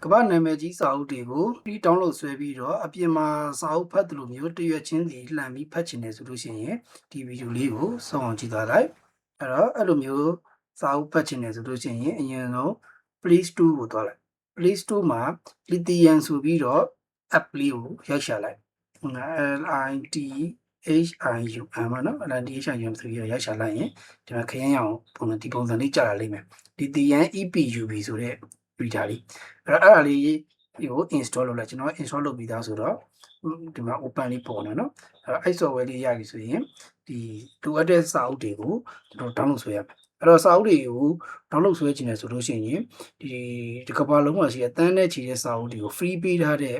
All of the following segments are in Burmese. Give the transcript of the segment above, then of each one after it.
ကမ္ဘာနာမည်ကြီးစာအုပ်တွေကိုပြီးတောင်းလို့ဆွဲပြီးတော့အပြင်မှာစာအုပ်ဖတ်တယ်လို့မျိုးတရွက်ချင်းစီလှန်ပြီးဖတ်ချင်တယ်ဆိုလို့ရှိရင်ဒီဗီဒီယိုလေးကိုစောင့်အောင်ကြည့်သွားလိုက်အဲ့လိုမျိုးစာအုပ်ဖတ်ချင်တယ်ဆိုလို့ရှိရင်အရင်ဆုံး Play Store ကိုသွားလိုက် Play Store မှာ Lithium ဆိုပြီးတော့ app လေးကိုရိုက်ရှာလိုက် LITHIUM မှာနော် LITHIUM ဆိုပြီးတော့ရိုက်ရှာလိုက်ရင်ဒီမှာခရမ်းရအောင်ပုံစံလေးကြာလာလိမ့်မယ် Lithium EPUB ဆိုတဲ့ reader လေးအဲ့ဒါလေးကို install လုပ်လိုက်ကျွန်တော် install လုပ်ပြီးသားဆိုတော့ဒီမှာ open လေးပေါ်နေနော်အဲ့ software လေးရပြီဆိုရင်ဒီလိုအပ်တဲ့စာအုပ်တွေကိုကျွန်တော် download ဆွဲရမယ်အဲ့တော့စာအုပ်တွေကို download ဆွဲချင်တယ်ဆိုလို့ရှိရင်ဒီကမ္ဘာလုံးမှာရှိတဲ့တန်းနဲ့ချီတဲ့စာအုပ်တွေကို free ပေးထားတဲ့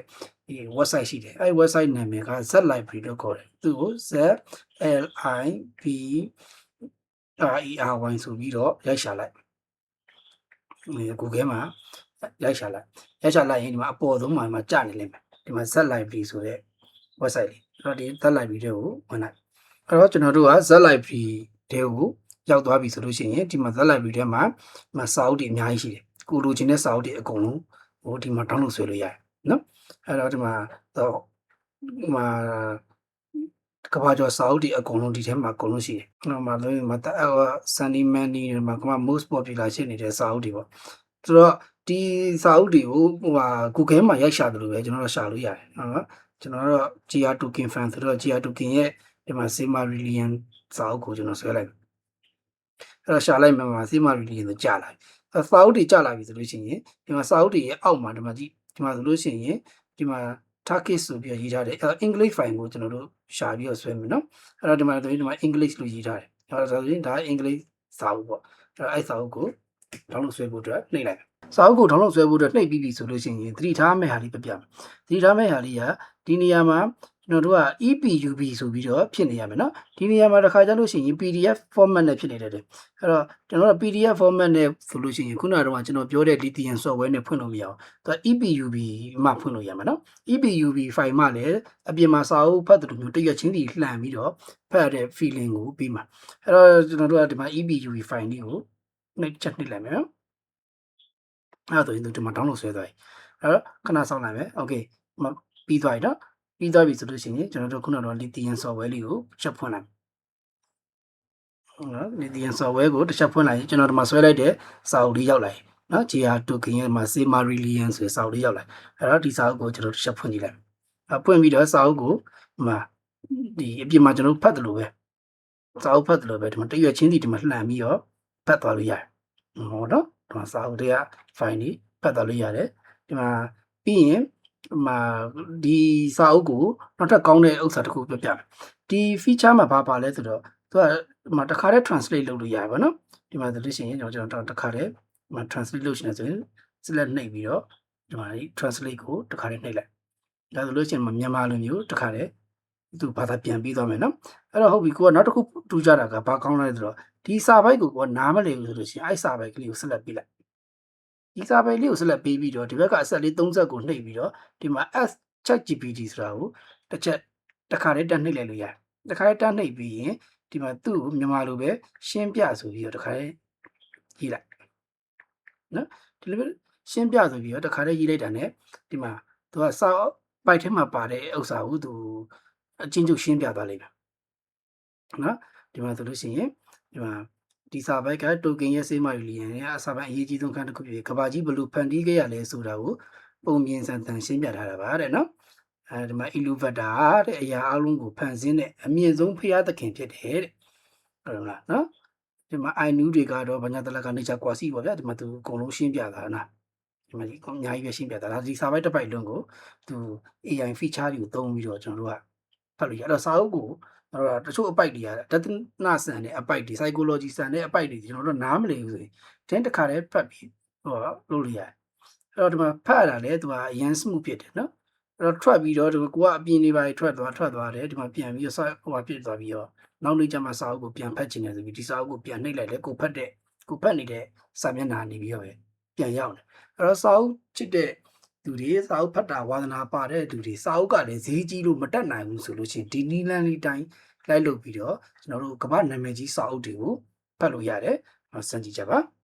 ဒီ website ရှိတယ်အဲ့ website နာမည်က Z Library လို့ခေါ်တယ်သူကို ZLIBRERY ဆိုပြီးတော့ရိုက်ရှာလိုက်Google မှာရိုက်ရှာလိုက်ရင်ဒီမှာအပေါ်ဆုံးမှာကြာနေလိမ့်မယ်ဒီမှာ Z Library ဆိုတဲ့ website လေးအဲ့တော့ဒီ Z Library တွေကိုဝင်လိုက်အဲ့တော့ကျွန်တော်တို့က Z Library တွေကိုရောက်သွားပြီဆိုလို့ရှိရင်ဒီမှာ Z Library ထဲမှာစာအုပ်တွေအများကြီးရှိတယ်ကိုလိုချင်တဲ့စာအုပ်တွေအကုန်လုံးဟိုဒီမှာ download ဆွဲလို့ရတယ်နော်အဲ့တော့ဒီမှာကဘာကျော်စာအုပ်တွေအကုန်လုံးဒီထဲမှာအကုန်လုံးရှိတယ်။နောက်မှာလည်းSandy Manny တွေမှာကမှ most popular ဖြစ်နေတဲ့စာအုပ်တွေပေါ့။ဆိုတော့ဒီစာအုပ်တွေကိုGoogle မှာရိုက်ရှာတယ်လို့ပဲကျွန်တော်တို့ရှာလို့ရတယ်နော်။ကျွန်တော်တို့ G.R. Tolkien fan ဆိုတော့ G.R. Tolkien ရဲ့ဒီမှာ Silmarillion စာအုပ်ကိုကျွန်တော်ဆွဲလိုက်။အဲ့တော့ရှာလိုက်မှာSilmarillion ဆိုကြာလာပြီ။စာအုပ်တွေကြာလာပြီဆိုလို့ရှိရင်ဒီမှာစာအုပ်တွေရဲ့အောက်မှာဒီမှာကြည့်ဒီမှာဆိုလို့ရှိရင်ဒီမှာTurkish ဆိုပြီးရေးထားတယ်အဲ့ English file ကိုကျွန်တော်တို့ရှာပြီးတော့ဆွဲမယ်နော်အဲ့တော့ဒီမှာEnglish လို့ရေးထားတယ်အဲ့တော့ဆိုရင်ဒါ English စာအုပ်ပေါ့အဲ့စာအုပ်ကို download ဆွဲဖို့အတွက်နှိပ်လိုက်စာအုပ်ကို download ဆွဲဖို့အတွက်နှိပ်ပြီးပြီဆိုလို့ရှိရင်သတိထားမယ့်ဟာလေးပြပြမယ်သတိထားမယ့်ဟာလေးကဒီနေရာမှာကျွန်တော်တို့က EPUB ဆိုပြီးတော့ဖြစ်နေရမယ်နော်ဒီနေရာမှာတစ်ခါကျလို့ရှိရင် PDF format နဲ့ဖြစ်နေတယ်အဲ့တော့ကျွန်တော်တို့ PDF format နဲ့ဆိုလို့ရှိရင်ခုနကတော့ကျွန်တော်ပြောတဲ့ Lithium software နဲ့ဖွင့်လို့မရအောင်သူက EPUB မှဖွင့်လို့ရမှာနော် EPUB file မှလည်းအပြင်မှာစာအုပ်ဖတ်တဲ့လိုမျိုးတရွက်ချင်းစီလှန်ပြီးတော့ဖတ်တဲ့ feeling ကိုပြီးမှာအဲ့တော့ကျွန်တော်တို့ကဒီမှာ EPUB file လေးကိုနှိပ်ချက်နှိပ်လိုက်မယ်နော်အဲ့တော့ဒီမှာ download ဆွဲသွားပြီအဲ့တော့ခဏစောင့်လိုက်မယ် okay ပြီးသွားပြီနော်ပြီးသွားပြီဆိုလို့ရှိရင်ကျွန်တော်တို့ခုနကတော့ Lithium software လေးကိုချက်ဖွင့်လိုက်နော် Lithium software ကိုတစ်ချက်ဖွင့်လိုက်ရင်ကျွန်တော်ဒီမှာဆွဲလိုက်တဲ့စာအုပ်လေးရောက်လာပြီနော် G.R. Tolkien ရဲ့မှာ Silmarillion ဆိုတဲ့စာအုပ်လေးရောက်လာအဲ့တော့ဒီစာအုပ်ကိုကျွန်တော်တစ်ချက်ဖွင့်ကြည့်လိုက်ဖွင့်ပြီးတော့စာအုပ်ကိုဒီမှာဒီအပြင်မှာကျွန်တော်ဖတ်တယ်လို့ပဲစာအုပ်ဖတ်တယ်လို့ပဲဒီမှာတရွက်ချင်းစီဒီမှာလှန်ပြီးတော့ဖတ်သွားလို့ရတယ်ဟုတ်နော်ဒီမှာစာအုပ်တွေက file လေးဖတ်သွားလို့ရတယ်ဒီမှာပြီးရင်ဒီစာအုပ်ကိုနောက်ထပ်ကောင်းတဲ့ဥစ္စာတစ်ခုပြောပြမယ်ဒီ feature မှာဘာပါလဲဆိုတော့သူကဒီမှာတစ်ခါတည်း translate လုပ်လို့ရတယ်ဗောနော်ဒီမှာဆိုလို့ရှိရင်ကျွန်တော်တစ်ခါတည်းဒီမှာ translate လုပ်ရှင်ဆိုရင် select နှိပ်ပြီးတော့ဒီမှာ translate ကိုတစ်ခါတည်းနှိပ်လိုက်ဒါဆိုလို့ရှိရင်မြန်မာလိုမျိုးတစ်ခါတည်းသူဘာသာပြန်ပြီးသွားမယ်နော်အဲ့တော့ဟုတ်ပြီကိုကနောက်တစ်ခုထူးခြားတာကဘာကောင်းလဲဆိုတော့ဒီစာပိုက်ကိုကနားမလည်ဘူးဆိုလို့ရှိရင်အဲ့စာပိုက်ကလေးကို select ပေးလိုက်ဒီစာပိုက်လေးကို select ပေးပြီးတော့ဒီဘက်ကအဆက်လေး30ကိုနှိပ်ပြီးတော့ဒီမှာ ChatGPT ဆိုတာကိုတစ်ခါတည်းတက်နှိပ်လိုက်လို့ရတယ်တစ်ခါတည်းတက်နှိပ်ပြီးရင်ဒီမှာသူ့ကိုမြန်မာလိုပဲရှင်းပြဆိုပြီးတော့တစ်ခါတည်းရေးလိုက်နော်ဒီလိုရှင်းပြဆိုပြီးတော့တစ်ခါတည်းရေးလိုက်တာ ਨੇ ဒီမှာသူကစာပိုက်ထဲမှာပါတဲ့ဥစ္စာကိုသူအချင်းချုပ်ရှင်းပြသွားလိမ့်မယ်နော်ဒီမှာဆိုလို့ရှိရင်ဒီမှာဒီစာပိုက်ကတိုကင်ရဲ့Silmarillionရဲ့အစာပိုင်းအရေးကြီးဆုံးခန်းတစ်ခုဖြစ်ကဘာကြီးဘလို့ဖန်တီးခဲ့ရလဲဆိုတာကိုပုံမြင်ဆန်ဆန်ရှင်းပြထားတာပါတဲ့နော်ဒီမှာ Iluvatar တဲ့အရာအလုံးကိုဖန်ဆင်းတဲ့အမြင့်ဆုံးဖျားသခင်ဖြစ်တယ်တဲ့ဟုတ်လားနော်ဒီမှာ I knew တွေကတော့ဘာညာတလကနေချာကွာစီပေါ့ဗျာဒီမှာသူအကုန်လုံးရှင်းပြတာနော်ဒီမှာဒီအများကြီးပဲရှင်းပြတာဒါဒီစာပိုက်တစ်ပိုက်လုံးကိုသူ AI feature တွေကိုသုံးပြီးတော့ကျွန်တော်တို့ကဖတ်လို့ရအဲ့တော့စာအုပ်ကိုတချို့အပိုက်တွေကဒသနဆန်တဲ့အပိုက်တွေ psychology ဆန်တဲ့အပိုက်တွေကျွန်တော်တို့နားမလည်ဘူးဆိုရင်တင်းတစ်ခါတည်းဖတ်ပြီးလုပ်လို့ရတယ်အဲ့တော့ဒီမှာဖတ်ရတာလေသူကအရန် smooth ဖြစ်တယ်နော်အဲ့တော့ထွက်ပြီးတော့ကိုကအပြင်နေပါထွက်သွားတယ်ဒီမှာပြန်ပြီးတော့ဖြစ်သွားပြီးတော့နောက်နေ့ကျမှစာအုပ်ကိုပြန်ဖတ်ချင်တယ်ဆိုပြီးဒီစာအုပ်ကိုပြန်နှိပ်လိုက်တယ်ကိုဖတ်နေတဲ့စာမျက်နှာနေပြီးတော့ပဲပြန်ရောက်တယ်အဲ့တော့စာအုပ်ချစ်တဲ့သူတွေစာအုပ်ဖတ်တာဝါသနာပါတဲ့သူတွေစာအုပ်ကလည်းဈေးကြီးလို့မတက်နိုင်ဘူးဆိုလို့ရှိရင်ဒီနီလန်လေးတိုင်းလိုက်လုပ်ပြီးတော့ကျွန်တော်တို့ကမ္ဘာနာမည်ကြီးစာအုပ်တွေကိုဖတ်လို့ရတယ်စမ်းကြည့်ကြပါ